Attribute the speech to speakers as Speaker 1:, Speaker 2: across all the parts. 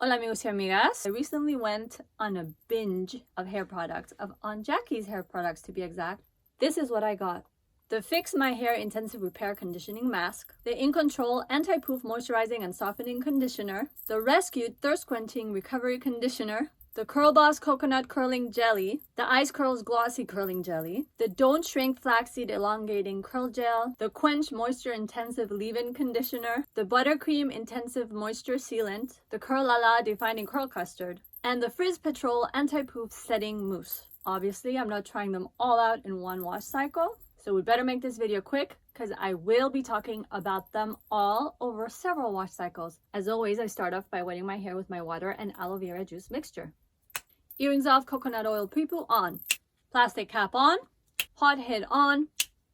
Speaker 1: Hola amigos y amigas. I recently went on a binge of hair products, on Jackie's hair products to be exact. This is what I got. The Fix My Hair Intensive Repair Conditioning Mask, the In Control Anti-Poof Moisturizing and Softening Conditioner, the Rescued Thirst Quenching Recovery Conditioner, the Curl Boss Coconut Curling Jelly, the Ice Curls Glossy Curling Jelly, the Don't Shrink Flaxseed Elongating Curl Gel, the Quench Moisture Intensive Leave-In Conditioner, the Buttercream Intensive Moisture Sealant, the Curl La La Defining Curl Custard, and the Frizz Patrol Anti-Poof Setting Mousse. Obviously, I'm not trying them all out in one wash cycle, so we better make this video quick because I will be talking about them all over several wash cycles. As always, I start off by wetting my hair with my water and aloe vera juice mixture. Earrings off, coconut oil pre-poo on, plastic cap on, hot head on.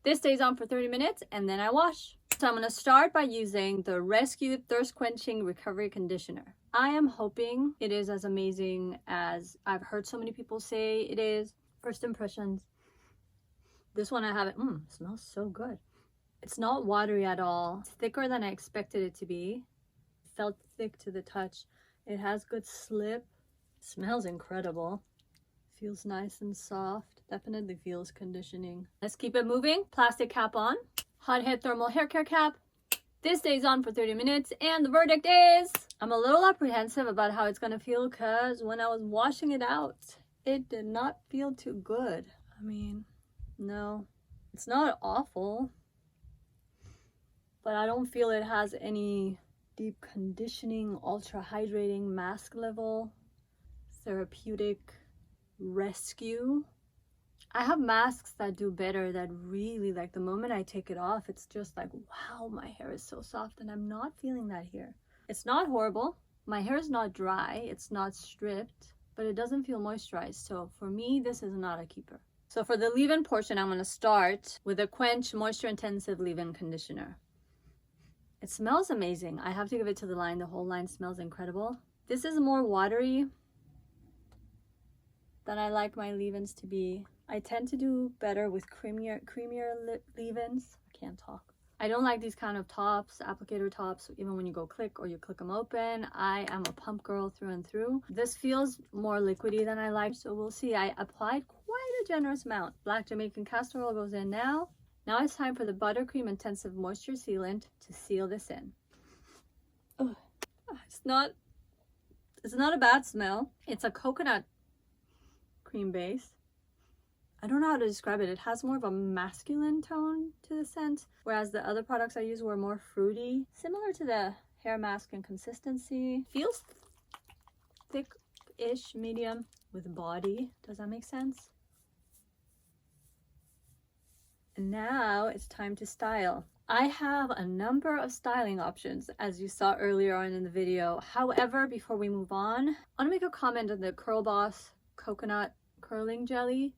Speaker 1: This stays on for 30 minutes and then I wash. So I'm going to start by using the Rescued Thirst Quenching Recovery Conditioner. I am hoping it is as amazing as I've heard so many people say it is. First impressions. This one I haven't, smells so good. It's not watery at all. It's thicker than I expected it to be. It felt thick to the touch. It has good slip. Smells incredible. Feels nice and soft. Definitely feels conditioning. Let's keep it moving. Plastic cap on. Hot head thermal hair care cap. This stays on for 30 minutes and the verdict is I'm a little apprehensive about how it's going to feel because when I was washing it out, it did not feel too good. I mean, no, it's not awful, but I don't feel it has any deep conditioning, ultra hydrating mask level therapeutic rescue. I have masks that do better, that really, like, the moment I take it off, it's just like, wow, my hair is so soft, and I'm not feeling that here. It's not horrible. My hair is not dry. It's not stripped, but it doesn't feel moisturized. So for me, this is not a keeper. So for the leave-in portion, I'm going to start with a Quench Moisture Intensive Leave-In Conditioner. It smells amazing. I have to give it to the line. The whole line smells incredible. This is more watery than I like my leave-ins to be. I tend to do better with creamier leave-ins. I can't talk. I don't like these kind of tops, applicator tops, even when you go click or you click them open. I am a pump girl through and through. This feels more liquidy than I like, so we'll see. I applied quite a generous amount. Black Jamaican castor oil goes in now. Now it's time for the Buttercream Intensive Moisture Sealant to seal this in. Ugh. It's not a bad smell. It's a coconut cream base. I don't know how to describe it. It has more of a masculine tone to the scent, whereas the other products I used were more fruity, similar to the hair mask in consistency. Feels thick-ish, medium with body. Does that make sense? And now it's time to style. I have a number of styling options, as you saw earlier on in the video. However, before we move on, I want to make a comment on the Curl Boss Coconut Curling Jelly.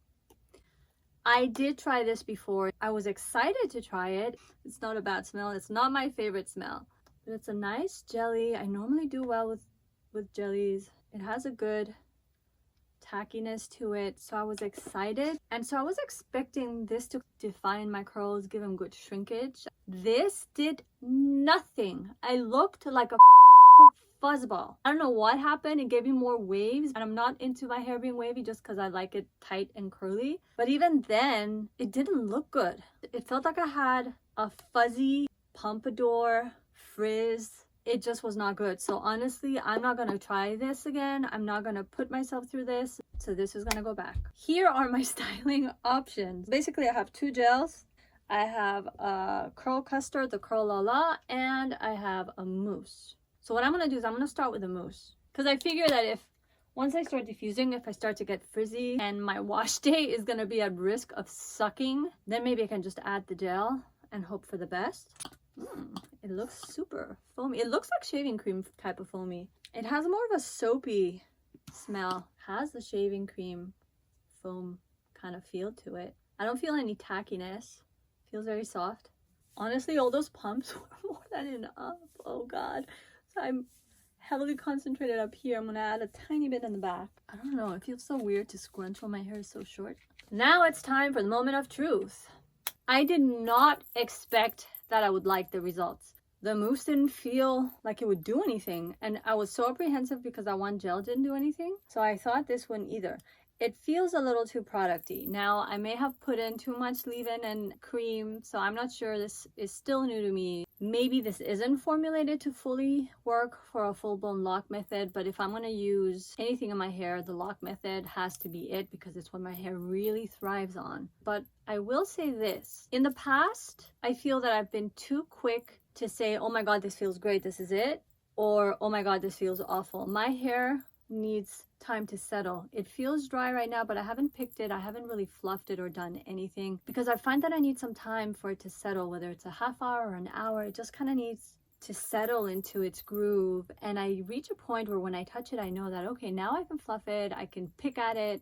Speaker 1: I did try this before. I was excited to try it. It's not a bad smell. It's not my favorite smell, but it's a nice jelly. I normally do well with jellies. It has a good tackiness to it, so I was excited. And so I was expecting this to define my curls, give them good shrinkage. This did nothing. I looked like a fuzzball. I don't know what happened. It gave me more waves, and I'm not into my hair being wavy just because I like it tight and curly. But even then, it didn't look good. It felt like I had a fuzzy pompadour frizz. It just was not good. So honestly, I'm not gonna try this again. I'm not gonna put myself through this. So this is gonna go back. Here are my styling options. Basically, I have two gels. I have a curl custard, the Curl La La, and I have a mousse. So what I'm going to do is I'm going to start with a mousse, because I figure that once I start diffusing, if I start to get frizzy and my wash day is going to be at risk of sucking, then maybe I can just add the gel and hope for the best. It looks super foamy. It looks like shaving cream type of foamy. It has more of a soapy smell. Has the shaving cream foam kind of feel to it. I don't feel any tackiness. Feels very soft. Honestly, all those pumps were more than enough. Oh God. So I'm heavily concentrated up here. I'm going to add a tiny bit in the back. I don't know. It feels so weird to scrunch when my hair is so short. Now it's time for the moment of truth. I did not expect that I would like the results. the mousse didn't feel like it would do anything. And I was so apprehensive because that one gel didn't do anything. So I thought this wouldn't either. It feels a little too producty. Now, I may have put in too much leave-in and cream, so I'm not sure. This is still new to me. Maybe this isn't formulated to fully work for a full-blown lock method, but if I'm going to use anything in my hair, the lock method has to be it because it's what my hair really thrives on. But I will say this. In the past, I feel that I've been too quick to say, oh my God, this feels great, this is it, or oh my God, this feels awful. My hair needs time to settle. It feels dry right now, but I haven't picked it. I haven't really fluffed it or done anything because I find that I need some time for it to settle, whether it's a half hour or an hour. It just kind of needs to settle into its groove. And I reach a point where when I touch it, I know that, okay, now I can fluff it, I can pick at it,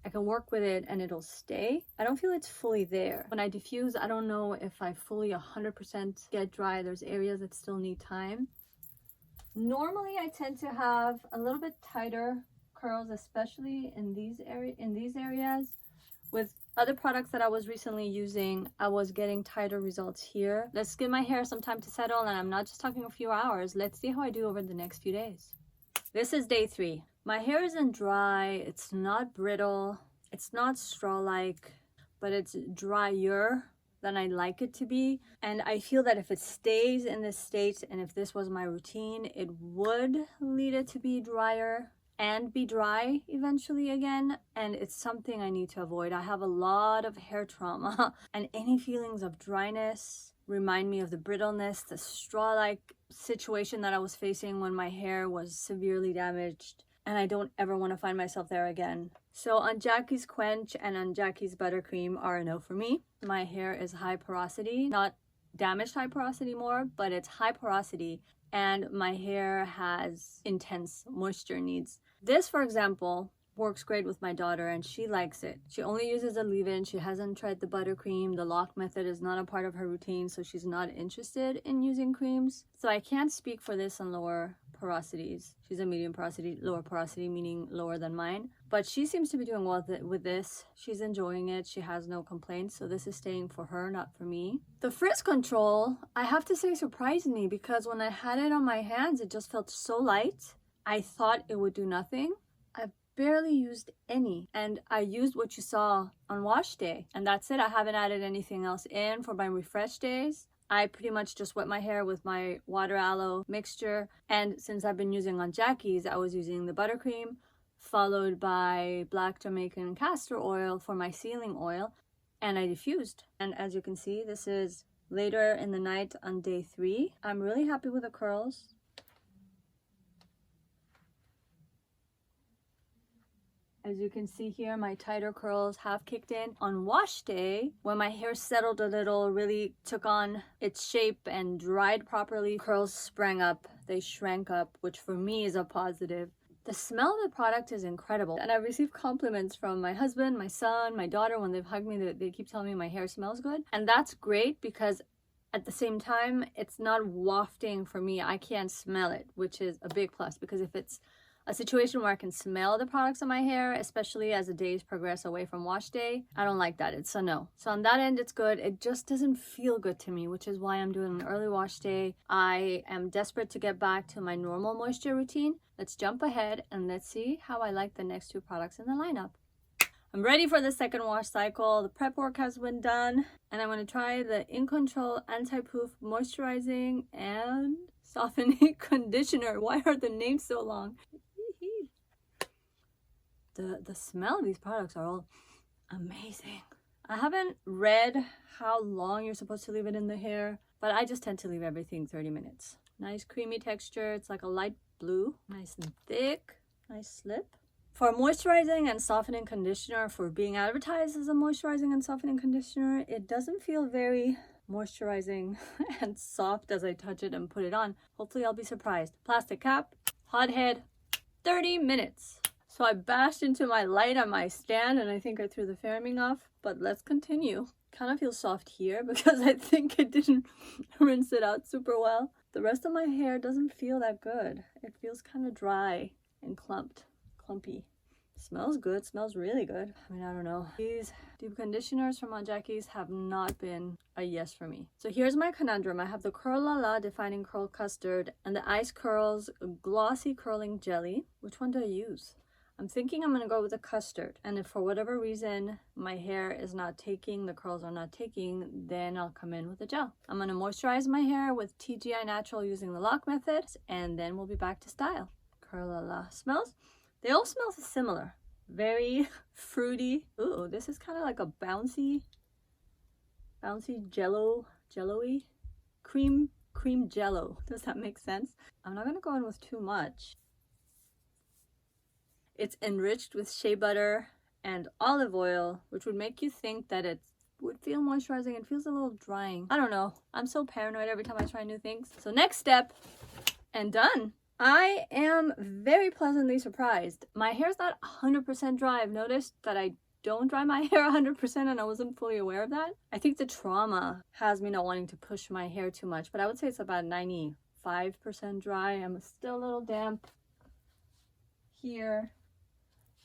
Speaker 1: I can work with it, and it'll stay. I don't feel it's fully there. When I diffuse, I don't know if I fully 100% get dry. There's areas that still need time. Normally, I tend to have a little bit tighter curls, especially in these areas. With other products that I was recently using, I was getting tighter results here. Let's give my hair some time to settle, and I'm not just talking a few hours. Let's see how I do over the next few days. This is day 3. My hair isn't dry, it's not brittle, it's not straw-like, but it's drier than I'd like it to be. And I feel that if it stays in this state, and if this was my routine, it would lead it to be drier and be dry eventually again. And it's something I need to avoid. I have a lot of hair trauma and any feelings of dryness remind me of the brittleness, the straw-like situation that I was facing when my hair was severely damaged. And I don't ever want to find myself there again. So on Jackie's Quench and on Jackie's Buttercream are a no for me. My hair is high porosity, not damaged high porosity more, but it's high porosity, and my hair has intense moisture needs. This, for example, works great with my daughter and she likes it. She only uses a leave-in. She hasn't tried the buttercream. The lock method is not a part of her routine, so she's not interested in using creams. So I can't speak for this on lower porosities. She's a medium porosity, lower porosity meaning lower than mine. But she seems to be doing well with this. She's enjoying it. She has no complaints. So this is staying for her, not for me. The frizz control, I have to say, surprised me because when I had it on my hands, it just felt so light. I thought it would do nothing. I've barely used any, and I used what you saw on wash day, and that's it. I haven't added anything else in for my refresh days. I pretty much just wet my hair with my water aloe mixture, and since I've been using on Jackie's, I was using the buttercream followed by black Jamaican castor oil for my sealing oil, and I diffused. And as you can see, this is later in the night on day 3. I'm really happy with the curls. As you can see here, my tighter curls have kicked in. On wash day, when my hair settled a little, really took on its shape and dried properly, curls sprang up, they shrank up, which for me is a positive. The smell of the product is incredible. And I've received compliments from my husband, my son, my daughter. When they've hugged me, they keep telling me my hair smells good. And that's great because at the same time, it's not wafting for me. I can't smell it, which is a big plus, because if it's a situation where I can smell the products on my hair, especially as the days progress away from wash day, I don't like that. It's a no. So on that end, it's good. It just doesn't feel good to me, which is why I'm doing an early wash day. I am desperate to get back to my normal moisture routine. Let's jump ahead and let's see how I like the next 2 products in the lineup. I'm ready for the second wash cycle. The prep work has been done, and I'm going to try the In Control Anti-Poof Moisturizing and Softening Conditioner. Why are the names so long? The smell of these products are all amazing. I haven't read how long you're supposed to leave it in the hair, but I just tend to leave everything 30 minutes. Nice creamy texture. It's like a light blue. Nice and thick. Nice slip. For moisturizing and softening conditioner, for being advertised as a moisturizing and softening conditioner, it doesn't feel very moisturizing and soft as I touch it and put it on. Hopefully I'll be surprised. Plastic cap, hot head, 30 minutes. So I bashed into my light on my stand and I think I threw the framing off, but let's continue. Kind of feels soft here because I think it didn't rinse it out super well. The rest of my hair doesn't feel that good. It feels kind of dry and clumpy. Smells good, smells really good. I mean, I don't know. These deep conditioners from Aunt Jackie's have not been a yes for me. So here's my conundrum. I have the Curl La La Defining Curl Custard and the Ice Curls Glossy Curling Jelly. Which one do I use? I'm thinking I'm going to go with the custard. And if for whatever reason my hair is not taking, the curls are not taking, then I'll come in with the gel. I'm going to moisturize my hair with TGI Natural using the lock method, and then we'll be back to style. Curl La La smells. They all smell similar. Very fruity. Ooh, this is kind of like a bouncy jello-y cream jello. Does that make sense? I'm not going to go in with too much. It's enriched with shea butter and olive oil, which would make you think that it would feel moisturizing. It feels a little drying. I don't know. I'm so paranoid every time I try new things. So next step, and done. I am very pleasantly surprised. My hair's not 100% dry. I've noticed that I don't dry my hair 100% and I wasn't fully aware of that. I think the trauma has me not wanting to push my hair too much, but I would say it's about 95% dry. I'm still a little damp here.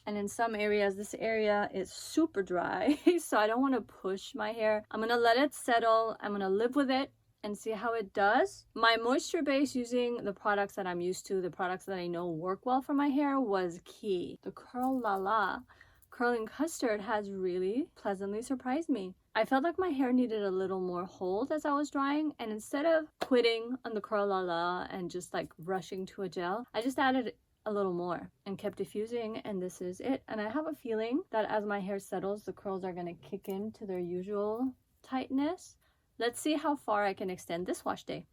Speaker 1: And in some areas, this area is super dry, so I don't want to push my hair. I'm going to let it settle. I'm going to live with it and see how it does. My moisture base using the products that I'm used to, the products that I know work well for my hair, was key. The Curl La La Curling Custard has really pleasantly surprised me. I felt like my hair needed a little more hold as I was drying, and instead of quitting on the Curl La La and just like rushing to a gel, I just added a little more and kept diffusing, and this is it. And I have a feeling that as my hair settles, the curls are going to kick into their usual tightness. Let's see how far I can extend this wash day.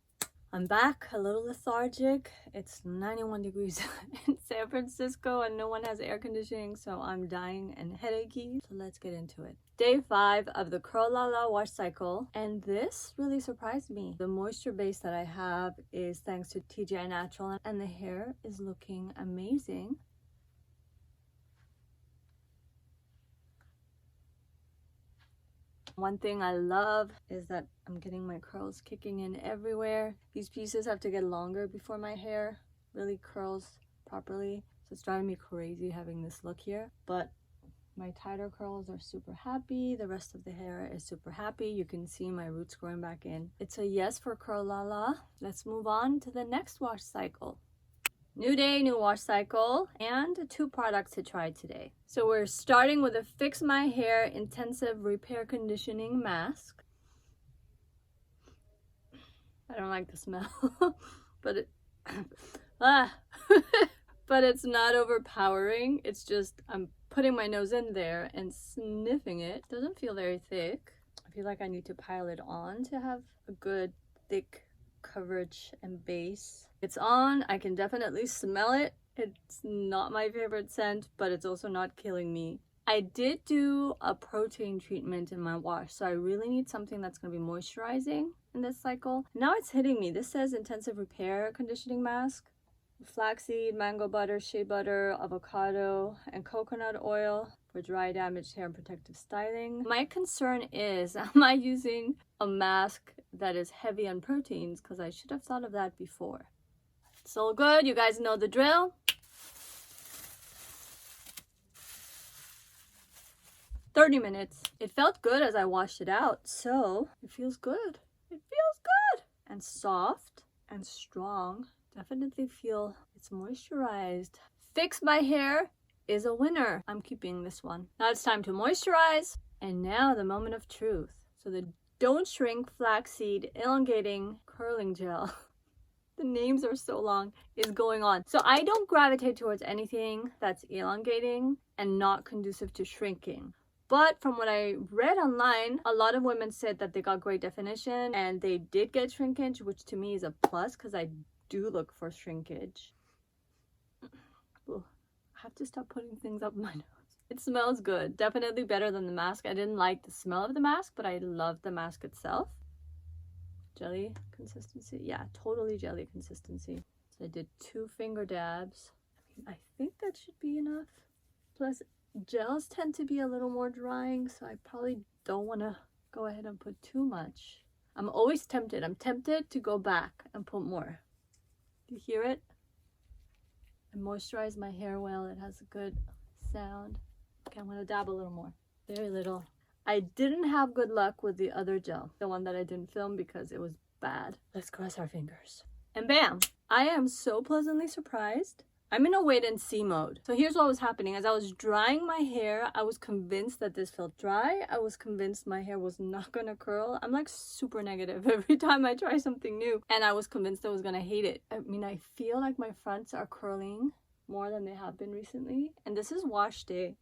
Speaker 1: I'm back, a little lethargic. It's 91 degrees in San Francisco and no one has air conditioning, so I'm dying and headachy. So let's get into it. Day 5 of the Curl La La wash cycle, and this really surprised me. The moisture base that I have is thanks to TGI Natural, and the hair is looking amazing. One thing I love is that I'm getting my curls kicking in everywhere. These pieces have to get longer before my hair really curls properly. So it's driving me crazy having this look here. But my tighter curls are super happy. The rest of the hair is super happy. You can see my roots growing back in. It's a yes for Curl La La. Let's move on to the next wash cycle. New day, new wash cycle, and 2 products to try today. So we're starting with a Fix My Hair Intensive Repair Conditioning Mask. I don't like the smell, but it, but it's not overpowering. It's just, I'm putting my nose in there and sniffing it. Doesn't feel very thick. I feel like I need to pile it on to have a good thick coverage and base. It's on. I can definitely smell it. It's not my favorite scent, but it's also not killing me. I did do a protein treatment in my wash, so I really need something that's going to be moisturizing in this cycle. Now it's hitting me. This says Intensive Repair Conditioning Mask. Flaxseed, mango butter, shea butter, avocado, and coconut oil for dry, damaged hair and protective styling. My concern is, am I using a mask that is heavy on proteins? Because I should have thought of that before. It's all good. You guys know the drill. 30 minutes. It felt good as I washed it out, so it feels good. It feels good. And soft and strong. Definitely feel it's moisturized. Fix My Hair is a winner. I'm keeping this one. Now it's time to moisturize. And now the moment of truth. So the Don't Shrink Flaxseed Elongating Curling Gel. The names are so long, is going on. So I don't gravitate towards anything that's elongating and not conducive to shrinking. But from what I read online, a lot of women said that they got great definition and they did get shrinkage, which to me is a plus because I do look for shrinkage. Ooh, I have to stop putting things up my nose. It smells good. Definitely better than the mask. I didn't like the smell of the mask, but I love the mask itself. Jelly consistency. Yeah, totally jelly consistency. So I did 2 finger dabs. I think that should be enough. Plus, gels tend to be a little more drying, so I probably don't want to go ahead and put too much. I'm always tempted. I'm tempted to go back and put more. Do you hear it? I moisturize my hair well. It has a good sound. Okay, I'm gonna dab a little more. Very little. I didn't have good luck with the other gel, the one that I didn't film because it was bad. Let's cross our fingers. And bam! I am so pleasantly surprised. I'm in a wait and see mode. So here's what was happening. As I was drying my hair, I was convinced that this felt dry. I was convinced my hair was not gonna curl. I'm like super negative every time I try something new. And I was convinced I was gonna hate it. I mean, I feel like my fronts are curling more than they have been recently. And this is wash day.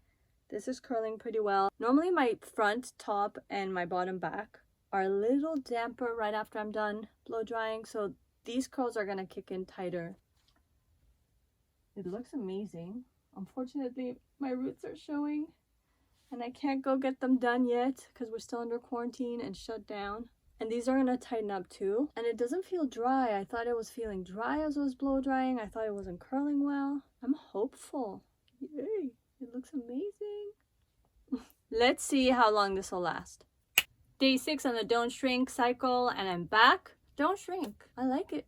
Speaker 1: This is curling pretty well. Normally my front, top, and my bottom back are a little damper right after I'm done blow drying. So these curls are gonna kick in tighter. It looks amazing. Unfortunately, my roots are showing and I can't go get them done yet because we're still under quarantine and shut down. And these are gonna tighten up too. And it doesn't feel dry. I thought it was feeling dry as I was blow drying. I thought it wasn't curling well. I'm hopeful. Yay, it looks amazing. Let's see how long this will last. Day 6 on the don't shrink cycle and I'm back. Don't shrink. I like it.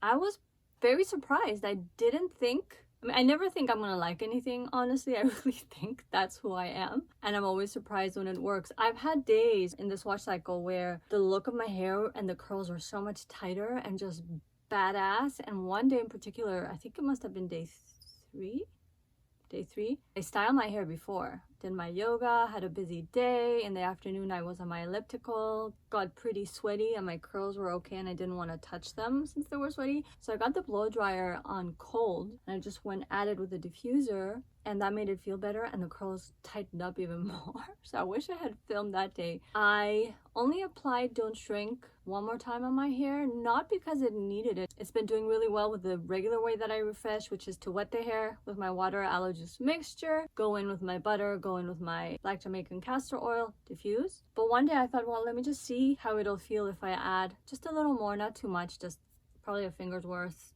Speaker 1: I was very surprised. I didn't think, I never think I'm gonna like anything, honestly. I really think that's who I am. And I'm always surprised when it works. I've had days in this wash cycle where the look of my hair and the curls were so much tighter and just badass. And one day in particular, I think it must have been day 3. I styled my hair before. Did my yoga, had a busy day. In the afternoon, I was on my elliptical, got pretty sweaty and my curls were okay and I didn't want to touch them since they were sweaty. So I got the blow dryer on cold and I just went at it with a diffuser and that made it feel better and the curls tightened up even more. So I wish I had filmed that day. I only applied Don't Shrink one more time on my hair, not because it needed it. It's been doing really well with the regular way that I refresh, which is to wet the hair with my water aloe juice mixture, go in with my butter, go in with my black Jamaican castor oil, diffuse. But one day I thought, well, let me just see how it'll feel if I add just a little more, not too much, just probably a finger's worth,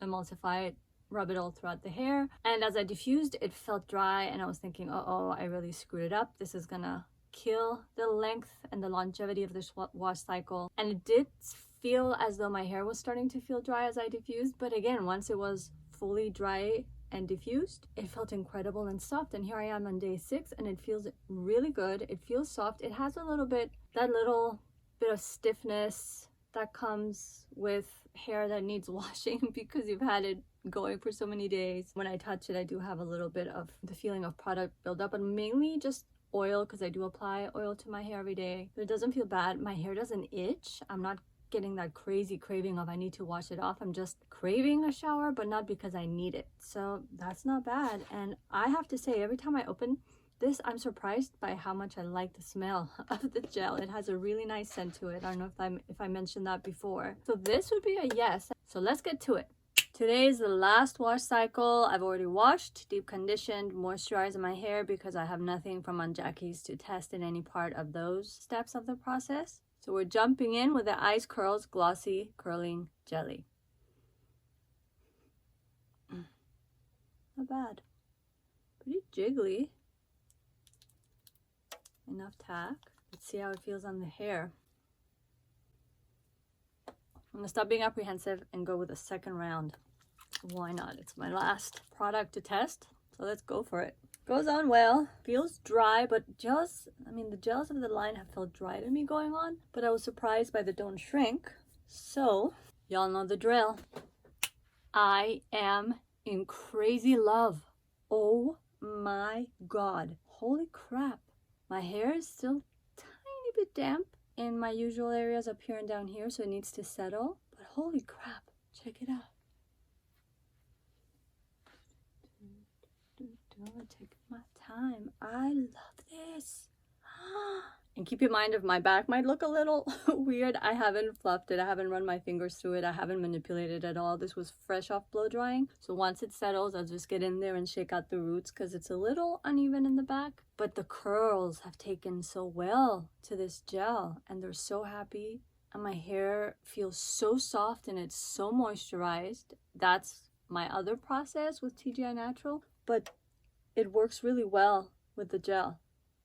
Speaker 1: emulsify it, rub it all throughout the hair. And as I diffused, it felt dry and I was thinking, uh-oh, I really screwed it up. This is gonna kill the length and the longevity of this wash cycle. And it did feel as though my hair was starting to feel dry as I diffused, but again, once it was fully dry and diffused, it felt incredible and soft. And here I am on day 6 and it feels really good. It feels soft. It has a little bit, that little bit of stiffness that comes with hair that needs washing because you've had it going for so many days. When I touch it, I do have a little bit of the feeling of product buildup, but mainly just oil because I do apply oil to my hair every day. But it doesn't feel bad. My hair doesn't itch. I'm not getting that crazy craving of I need to wash it off. I'm just craving a shower, but not because I need it. So that's not bad. And I have to say, every time I open this, I'm surprised by how much I like the smell of the gel. It has a really nice scent to it. I don't know if I mentioned that before. So this would be a yes. So let's get to it. Today is the last wash cycle. I've already washed, deep conditioned, moisturized my hair because I have nothing from Jackie's to test in any part of those steps of the process. So we're jumping in with the Ice Curls Glossy Curling Jelly. Not bad. Pretty jiggly. Enough tack. Let's see how it feels on the hair. I'm gonna stop being apprehensive and go with a second round. Why not? It's my last product to test, so let's go for it. Goes on well. Feels dry, but gels, the gels of the line have felt dry to me going on, but I was surprised by the Don't Shrink. So, y'all know the drill. I am in crazy love. Oh my God. Holy crap. My hair is still tiny bit damp in my usual areas up here and down here, so it needs to settle. But holy crap, check it out. Take my time. I love this. And keep in mind, if my back might look a little weird, I haven't fluffed it. I haven't run my fingers through it. I haven't manipulated it at all. This was fresh off blow drying. So once it settles, I'll just get in there and shake out the roots because it's a little uneven in the back. But the curls have taken so well to this gel and they're so happy. And my hair feels so soft and it's so moisturized. That's my other process with TGI Natural. But it works really well with the gel.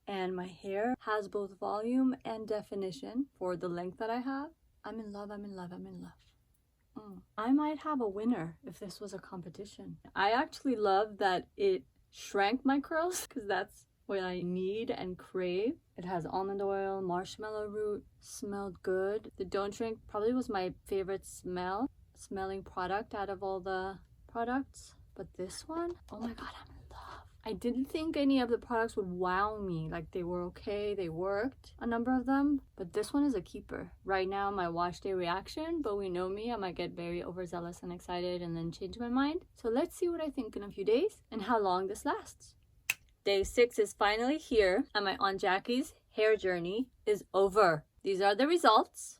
Speaker 1: And my hair has both volume and definition for the length that I have. I'm in love, I'm in love, I'm in love. I might have a winner if this was a competition. I actually love that it shrank my curls because that's what I need and crave. It has almond oil, marshmallow root, smelled good. The Don't Shrink probably was my favorite smelling product out of all the products. But this one, oh my god, I'm in love. I didn't think any of the products would wow me. Like, they were okay, they worked, a number of them, but this one is a keeper. Right now, my wash day reaction, but we know me, I might get very overzealous and excited and then change my mind. So let's see what I think in a few days and how long this lasts. Day 6 is finally here, and my Aunt Jackie's hair journey is over. These are the results.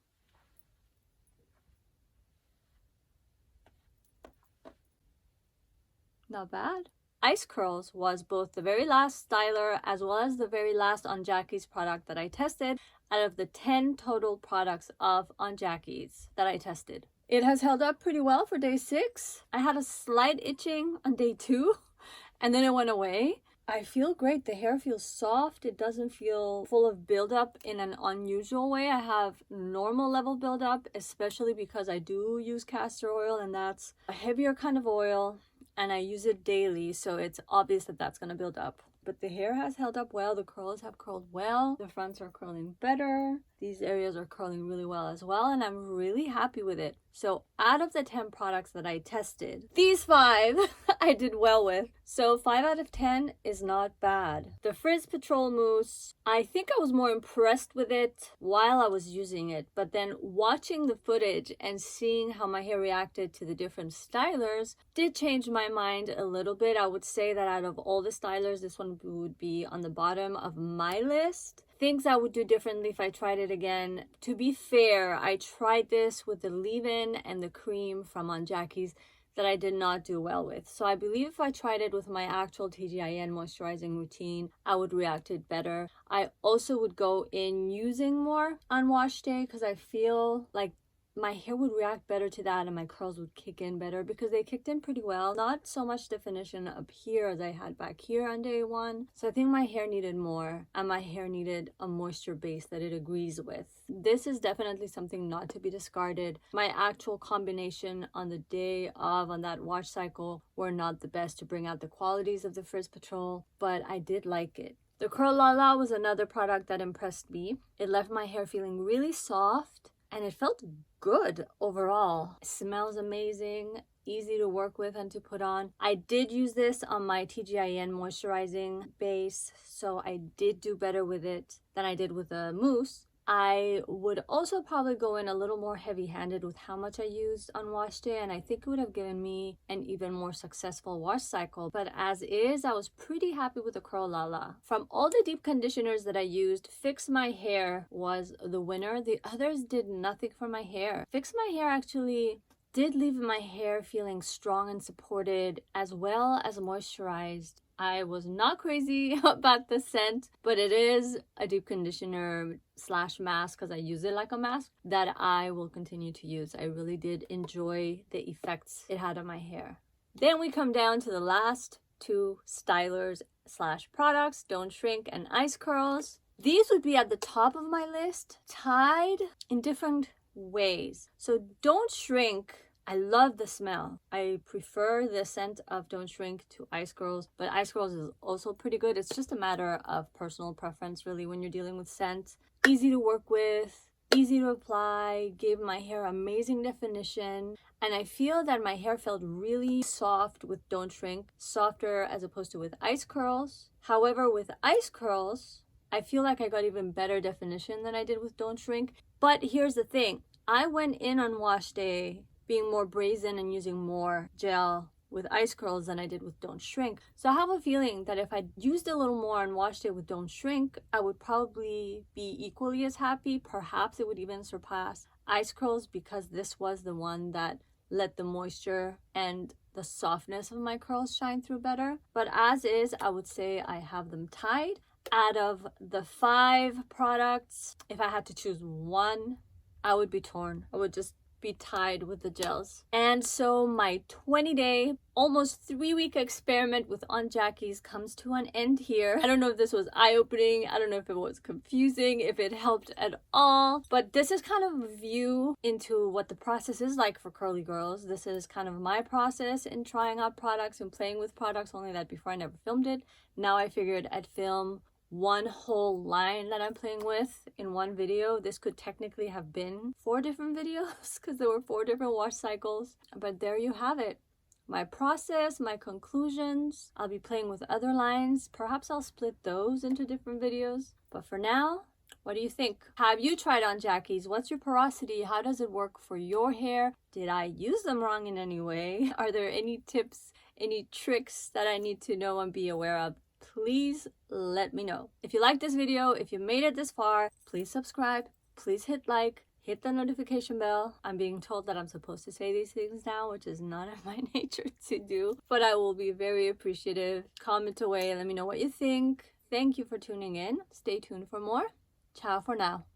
Speaker 1: Not bad. Ice Curls was both the very last styler as well as the very last Aunt Jackie's product that I tested out of the 10 total products of Aunt Jackie's that I tested. It has held up pretty well for day 6. I had a slight itching on day 2 and then it went away. I feel great. The hair feels soft. It doesn't feel full of buildup in an unusual way. I have normal level buildup, especially because I do use castor oil, and that's a heavier kind of oil, and I use it daily, so it's obvious that that's going to build up. But the hair has held up well. The curls have curled well. The fronts are curling better. These areas are curling really well as well, and I'm really happy with it. So out of the 10 products that I tested, these 5 I did well with. So 5 out of 10 is not bad. The Frizz Patrol Mousse, I think I was more impressed with it while I was using it, but then watching the footage and seeing how my hair reacted to the different stylers did change my mind a little bit. I would say that out of all the stylers, this one would be on the bottom of my list. Things I would do differently if I tried it again. To be fair, I tried this with the leave-in and the cream from Aunt Jackie's that I did not do well with. So I believe if I tried it with my actual TGIN moisturizing routine, I would react it better. I also would go in using more on wash day because I feel like my hair would react better to that and my curls would kick in better because they kicked in pretty well. Not so much definition up here as I had back here on day 1. So I think my hair needed more and my hair needed a moisture base that it agrees with. This is definitely something not to be discarded. My actual combination on the day of on that wash cycle were not the best to bring out the qualities of the Frizz Patrol, but I did like it. The Curl Lala was another product that impressed me. It left my hair feeling really soft and it felt good overall. It smells amazing, easy to work with and to put on. I did use this on my TGIN moisturizing base, so I did do better with it than I did with the mousse. I would also probably go in a little more heavy-handed with how much I used on wash day, and I think it would have given me an even more successful wash cycle. But as is, I was pretty happy with the Curl Lala. From all the deep conditioners that I used, Fix My Hair was the winner. The others did nothing for my hair. Fix My Hair actually did leave my hair feeling strong and supported as well as moisturized. I was not crazy about the scent, but it is a deep conditioner / mask because I use it like a mask that I will continue to use. I really did enjoy the effects it had on my hair. Then we come down to the last 2 stylers / products, Don't Shrink and Ice Curls. These would be at the top of my list, tied in different ways. So Don't Shrink, I love the smell. I prefer the scent of Don't Shrink to Ice Curls, but Ice Curls is also pretty good. It's just a matter of personal preference, really, when you're dealing with scent. Easy to work with, easy to apply, gave my hair amazing definition, and I feel that my hair felt really soft with Don't Shrink, softer as opposed to with Ice Curls. However, with Ice Curls, I feel like I got even better definition than I did with Don't Shrink. But here's the thing. I went in on wash day being more brazen and using more gel with Ice Curls than I did with Don't Shrink. So I have a feeling that if I used a little more on wash day with Don't Shrink, I would probably be equally as happy. Perhaps it would even surpass Ice Curls because this was the one that let the moisture and the softness of my curls shine through better. But as is, I would say I have them tied. Out of the 5 products, if I had to choose one, I would be torn. I would just be tied with the gels. And so my 20-day, almost 3-week experiment with Aunt Jackie's comes to an end here. I don't know if this was eye-opening. I don't know if it was confusing, if it helped at all. But this is kind of a view into what the process is like for curly girls. This is kind of my process in trying out products and playing with products, only that before I never filmed it. Now I figured I'd film one whole line that I'm playing with in one video. This could technically have been 4 different videos because there were 4 different wash cycles. But there you have it. My process, my conclusions. I'll be playing with other lines. Perhaps I'll split those into different videos. But for now, what do you think? Have you tried Aunt Jackie's? What's your porosity? How does it work for your hair? Did I use them wrong in any way? Are there any tips, any tricks that I need to know and be aware of? Please let me know. If you like this video, if you made it this far, please subscribe, please hit like, hit the notification bell. I'm being told that I'm supposed to say these things now, which is not in my nature to do, but I will be very appreciative. Comment away, let me know what you think. Thank you for tuning in. Stay tuned for more. Ciao for now.